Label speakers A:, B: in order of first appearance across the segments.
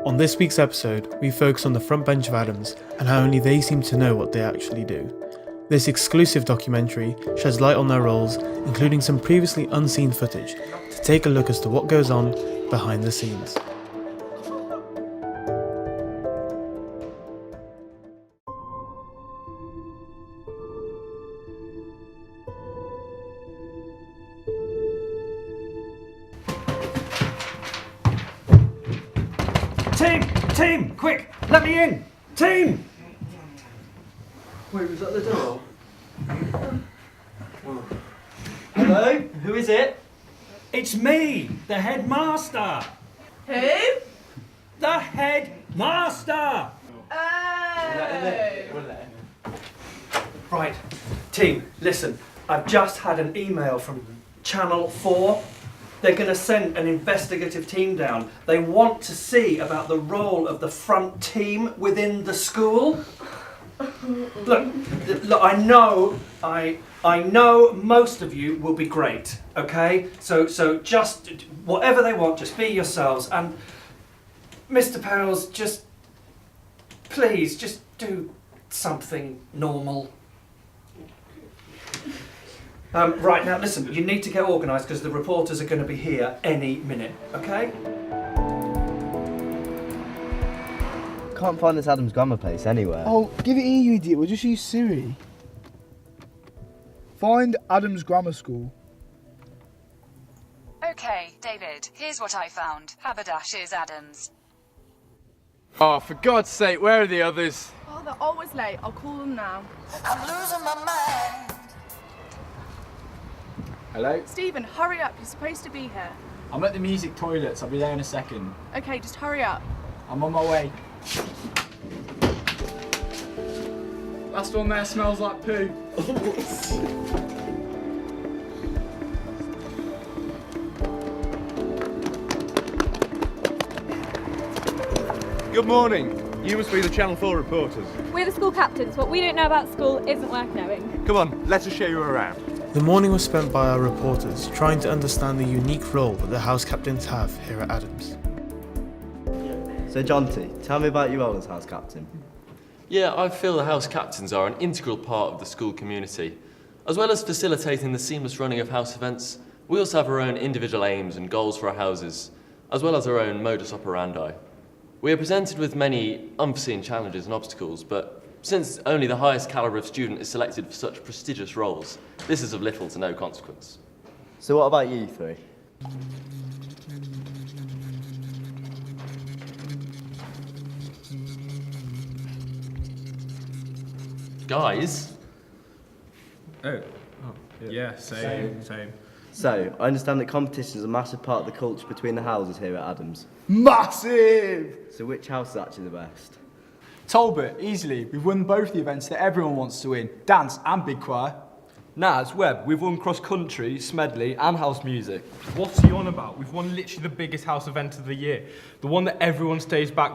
A: On this week's episode, we focus on the front bench of Adams and how only they seem to know what they actually do. This exclusive documentary sheds light on their roles, including some previously unseen footage, to take a look as to what goes on behind the scenes.
B: Team! Quick! Let me in! Team! Wait, was that the door? Hello? Who is it? It's me, the headmaster!
C: Who?
B: The headmaster! Right, team, listen. I've just had an email from Channel 4. They're going to send an investigative team down. They want to see about the role of the front team within the school. Look, I know most of you will be great, okay? So just whatever they want, just be yourselves. And Mr. Powles, please, just do something normal. Right, now listen, you need to get organised because the reporters are going to be here any minute, okay?
D: Can't find this Adams Grammar place anywhere.
E: Oh, give it here, you idiot. We'll just use Siri. Find Adams Grammar School.
F: Okay, David, here's what I found. Haberdash is Adams.
G: Oh, for God's sake, where are the others?
C: Oh, they're always late. I'll call them now.
H: I'm losing my mind.
G: Hello?
C: Stephen, hurry up. You're supposed to be here.
G: I'm at the music toilets. I'll be there in a second.
C: Okay, just hurry up.
G: I'm on my way. Last one there smells like poo.
I: Good morning. You must be the Channel 4 reporters.
J: We're the school captains. What we don't know about school isn't worth knowing.
I: Come on, let us show you around.
A: The morning was spent by our reporters trying to understand the unique role that the house captains have here at Adams.
D: So Jonty, tell me about your role as house captain.
K: Yeah, I feel the house captains are an integral part of the school community. As well as facilitating the seamless running of house events, we also have our own individual aims and goals for our houses, as well as our own modus operandi. We are presented with many unforeseen challenges and obstacles, but since only the highest calibre of student is selected for such prestigious roles, this is of little to no consequence.
D: So what about you three?
K: Guys?
G: Yeah, same.
D: So, I understand that competition is a massive part of the culture between the houses here at Adams.
E: Massive!
D: So which house is actually the best?
G: Talbot, easily. We've won both the events that everyone wants to win. Dance and big choir.
L: Naz, Webb, we've won cross-country, Smedley and house music.
M: What's he on about? We've won literally the biggest house event of the year. The one that everyone stays back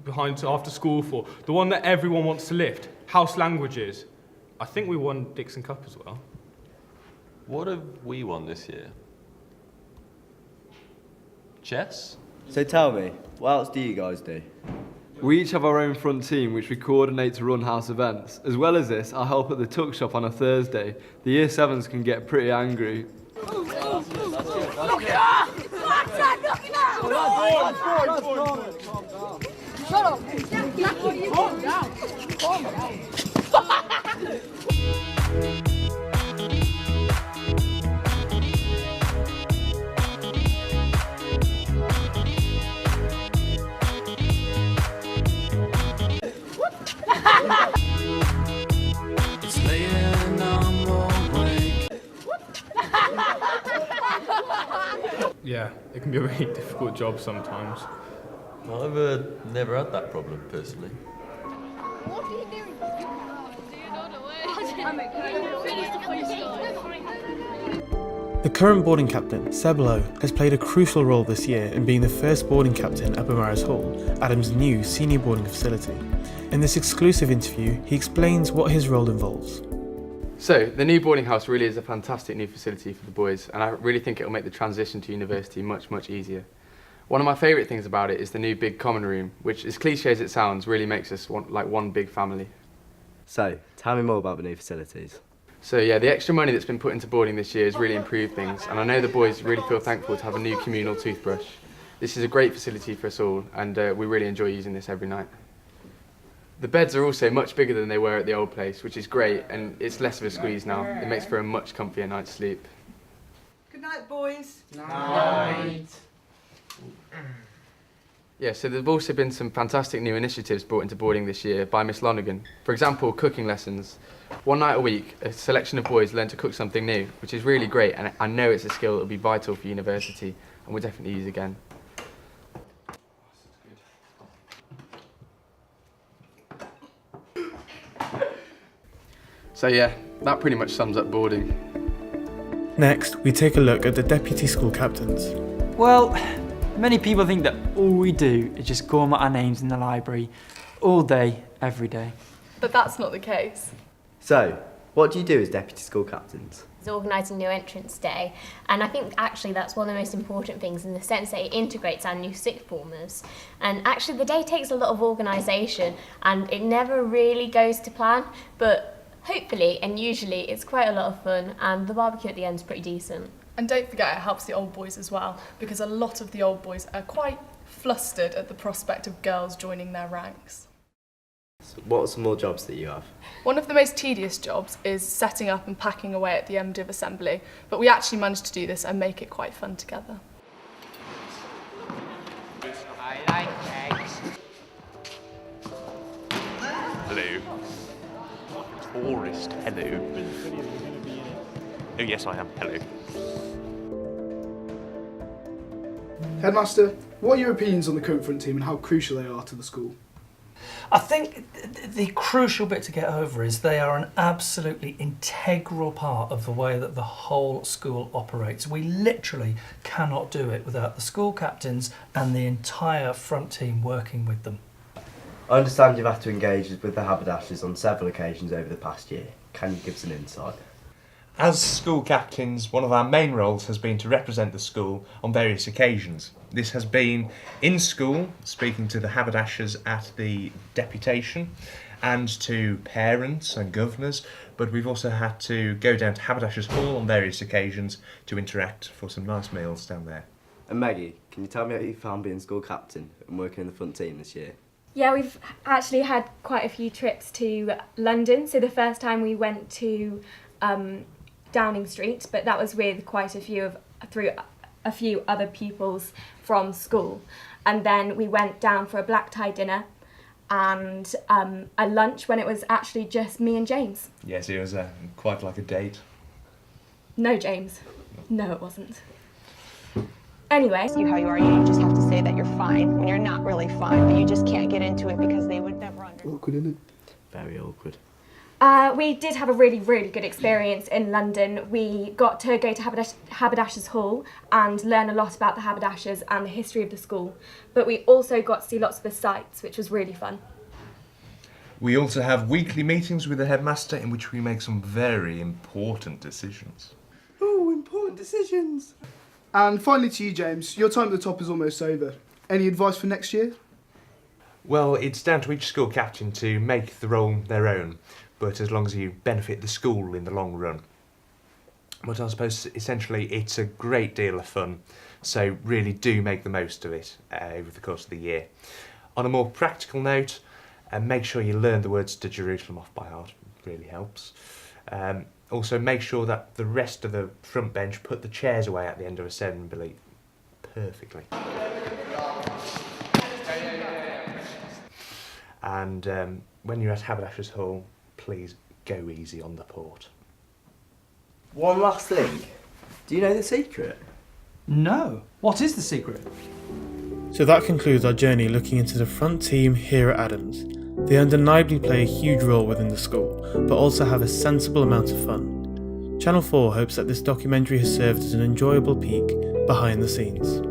M: behind after school for. The one that everyone wants to lift. House languages. I think we won Dixon Cup as well.
K: What have we won this year? Chess?
D: So tell me, what else do you guys do?
L: We each have our own front team which we coordinate to run house events. As well as this, I help at the tuck shop on a Thursday. The Year 7s can get pretty angry.
H: Look it up! Look it up! Shut up! Calm down! Calm down! It's late and I'm awake.
M: Yeah, it can be a really difficult job sometimes.
K: I've never had that problem, personally.
J: What are you doing? Do you know the way?
A: The current boarding captain, Seb Lowe, has played a crucial role this year in being the first boarding captain at Beaumaris Hall, Adams' new senior boarding facility. In this exclusive interview, he explains what his role involves.
G: So, the new boarding house really is a fantastic new facility for the boys, and I really think it'll make the transition to university much, much easier.
L: One of my favourite things about it is the new big common room, which, as cliche as it sounds, really makes us like one big family.
D: So, tell me more about the new facilities.
L: So yeah, the extra money that's been put into boarding this year has really improved things, and I know the boys really feel thankful to have a new communal toothbrush. This is a great facility for us all, and we really enjoy using this every night. The beds are also much bigger than they were at the old place, which is great, and it's less of a squeeze now. It makes for a much comfier night's sleep.
N: Good night, boys.
L: Night. Yeah, so there've also been some fantastic new initiatives brought into boarding this year by Miss Lonergan. For example, cooking lessons. One night a week, a selection of boys learn to cook something new, which is really great, and I know it's a skill that will be vital for university, and we'll definitely use again. So yeah, that pretty much sums up boarding.
A: Next, we take a look at the deputy school captains.
O: Well, many people think that all we do is just call out our names in the library all day, every day.
C: But that's not the case.
D: So, what do you do as deputy school captains?
J: It's organising New Entrance Day, and I think actually that's one of the most important things in the sense that it integrates our new sixth formers. And actually the day takes a lot of organisation and it never really goes to plan, but hopefully and usually it's quite a lot of fun, and the barbecue at the end is pretty decent.
C: And don't forget it helps the old boys as well, because a lot of the old boys are quite flustered at the prospect of girls joining their ranks.
D: So what are some more jobs that you have?
C: One of the most tedious jobs is setting up and packing away at the MDiv assembly, but we actually managed to do this and make it quite fun together.
H: I like eggs.
I: Hello. Tourist, hello. Oh yes, I am. Hello.
E: Headmaster, what are your opinions on the current front team and how crucial they are to the school?
B: I think the crucial bit to get over is they are an absolutely integral part of the way that the whole school operates. We literally cannot do it without the school captains and the entire front team working with them.
D: I understand you've had to engage with the haberdashers on several occasions over the past year. Can you give us an insight?
P: As school captains, one of our main roles has been to represent the school on various occasions. This has been in school, speaking to the haberdashers at the deputation and to parents and governors, but we've also had to go down to Haberdashers Hall on various occasions to interact for some nice meals down there.
D: And Maggie, can you tell me how you found being school captain and working in the front team this year?
Q: Yeah, we've actually had quite a few trips to London. So the first time we went to Downing Street, but that was with quite a few other pupils from school. And then we went down for a black tie dinner and a lunch when it was actually just me and James.
P: Yes, it was quite like a date.
Q: No, James. No, it wasn't. Anyway.
R: You how you are, you just have to say that you're fine when you're not really fine, but you just can't get into it because they would never understand.
E: Awkward, isn't it?
D: Very awkward.
Q: We did have a really, really good experience in London. We got to go to Haberdashers Hall and learn a lot about the haberdashers and the history of the school. But we also got to see lots of the sites, which was really fun.
P: We also have weekly meetings with the headmaster in which we make some very important decisions.
E: Oh, important decisions. And finally to you, James, your time at the top is almost over. Any advice for next year?
P: Well, it's down to each school captain to make the role their own, but as long as you benefit the school in the long run. But I suppose essentially it's a great deal of fun, so really do make the most of it over the course of the year. On a more practical note, make sure you learn the words to Jerusalem off by heart, it really helps. Also make sure that the rest of the front bench put the chairs away at the end of assembly perfectly. And when you're at Haberdashers Hall, please go easy on the port.
D: One last thing. Do you know the secret?
O: No. What is the secret?
A: So that concludes our journey looking into the front team here at Adams. They undeniably play a huge role within the school, but also have a sensible amount of fun. Channel 4 hopes that this documentary has served as an enjoyable peek behind the scenes.